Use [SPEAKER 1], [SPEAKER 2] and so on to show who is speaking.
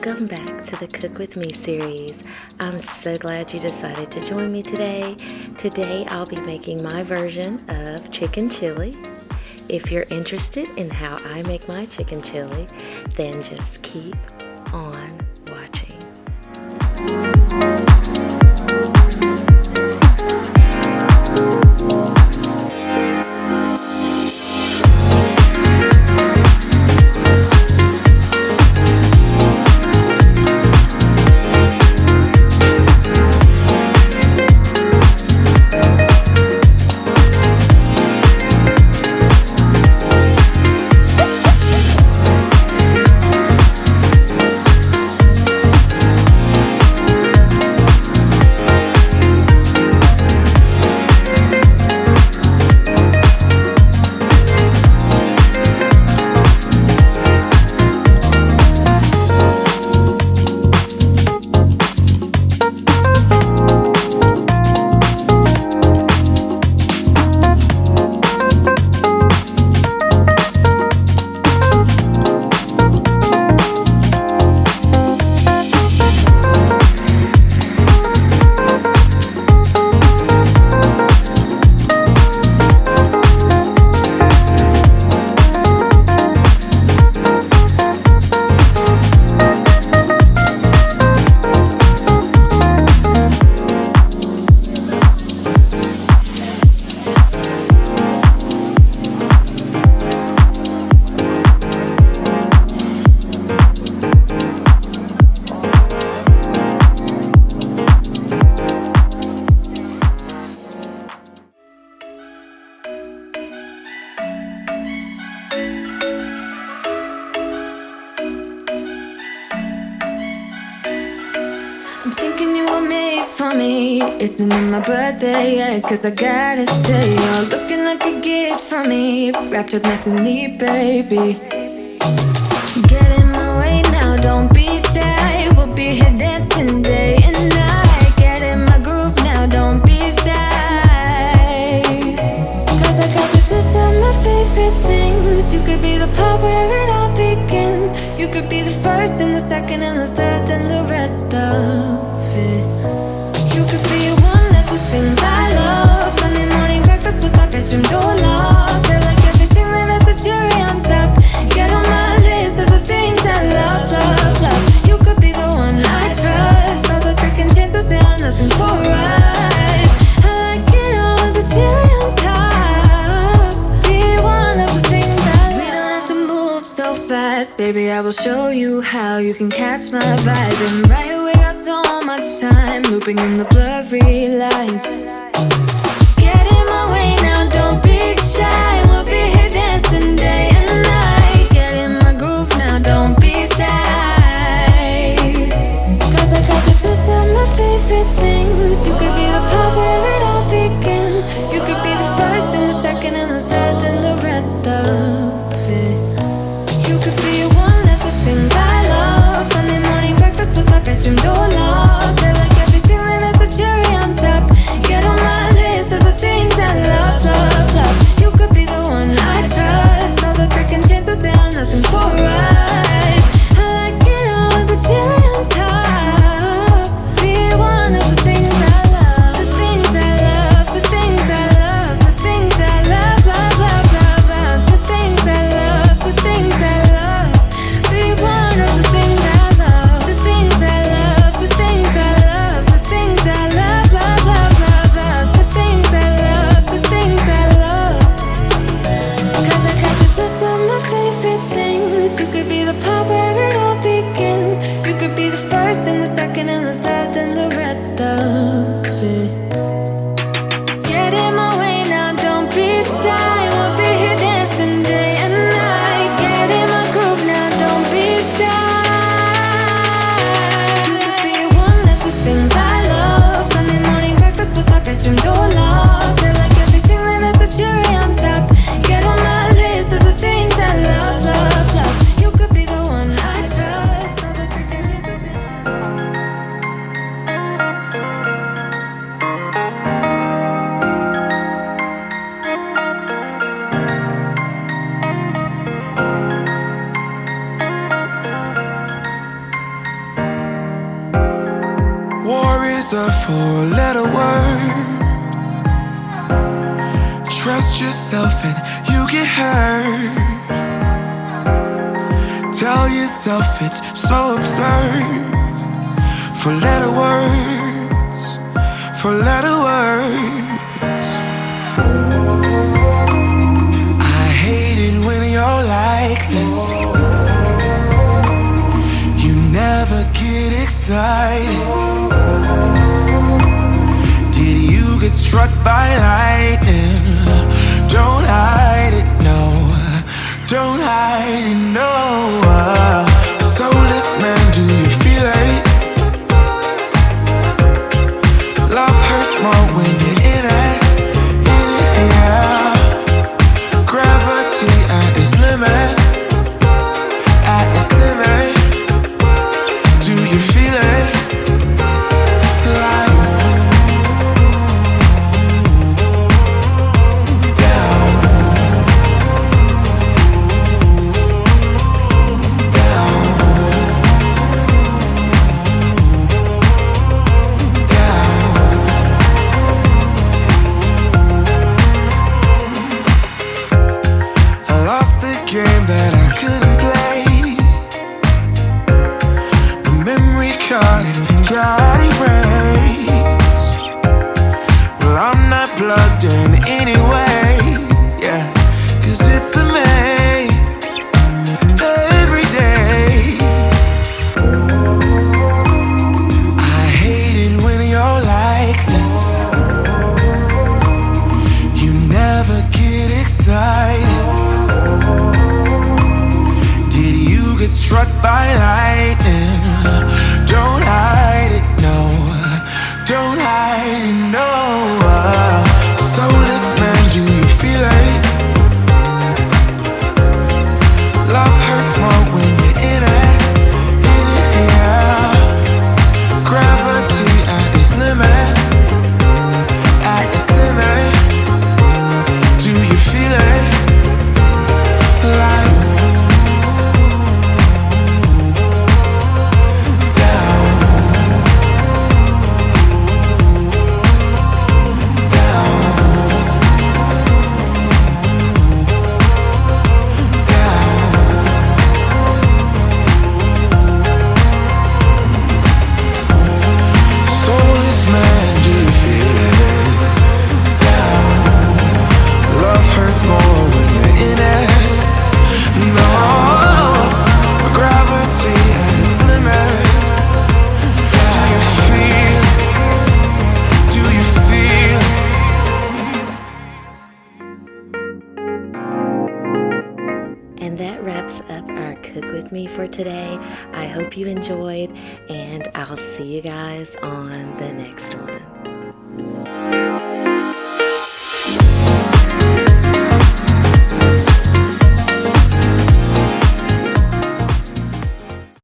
[SPEAKER 1] Welcome back to the Cook With Me series. I'm so glad you decided to join me today. Today I'll be making my version of chicken chili. If you're interested in how I make my chicken chili, then just keep on watching.
[SPEAKER 2] I'm thinking you were made for me. Isn't it my birthday yet? Cause I gotta say, you're looking like a gift for me, wrapped up nice and neat, baby. Get in my way now, don't be shy. We'll be here dancing day and night. Get in my groove now, don't be shy. Cause I got this list of my favorite things. You could be the part where it all begins. You could be the first and the second and the third and the rest of it. You could be one of the things I love. Sunday morning breakfast with my bedroom door locked. I like everything that has a cherry on top. Get on my list of the things I love, love, love. You could be the one I trust. All the second chances, they are nothing for us. I like it all with the cherry on top. Be one of the things I love. We don't have to move so fast, baby, I will show you how you can catch my vibe. And right away, got so much time looping in the blurry lights. Get in my way now, don't be shy. We'll be here dancing day and night. Get in my groove now, don't be shy. Cause I got this list of my favorite things. You could be the part where it all begins. You could be the first and the second and the third and the rest of it. You could be one of the things I love. Sunday morning breakfast with my bedroom door locked. I like everything that has a cherry on top. Get on my list of the things I love, love, love. You could be the one I trust. All the second chances, they are nothing for us. I like it all with the cherry on top. Be one of the things I love. The things I love, the things I love, the things I love, love, love, love, love. The things I love, the things I love. Be one of the things I love. The things I love, the things I love, the things I love, love, love, love, love. The things I love, the things I love. Cause I got this list of my favorite things. You could be the part where it all begins. You could be the first and the second and the third and the rest of it. Get in my way now, don't be shy. We'll be here dancing day and night. Get in my groove now, don't be shy. You could be one of the things I love. Sunday morning breakfast with my bedroom door locked. I like everything that has a cherry on top. Get on my list of the things I love, love, love. You could be the one I trust. All the second chances.
[SPEAKER 3] War is a four-letter word. Trust yourself and you get hurt. Tell yourself it's so absurd. Four-letter words, four-letter words. I hate it when you're like this. You never get excited. Did you get struck by lightning? Don't hide it, no. Don't hide it, no. Soulless man, do you feel it? Love hurts more when you're in it, yeah. Gravity at its limit, at its limit. Do you feel it? Like that I couldn't play. The memory card and got erased. Well, I'm not plugged in anyway, yeah. Cause it's a maze every day. I hate it when you're like this. You never get excited. Struck by lightning. Don't hide it, no. Don't hide it, no. Soulless man, do you feel it? Love hurts more when you're in it, yeah. Gravity at its limit, at its limit. Do you feel it? Like
[SPEAKER 1] And that wraps up our Cook With Me for today. I hope you enjoyed, and I'll see you guys on the next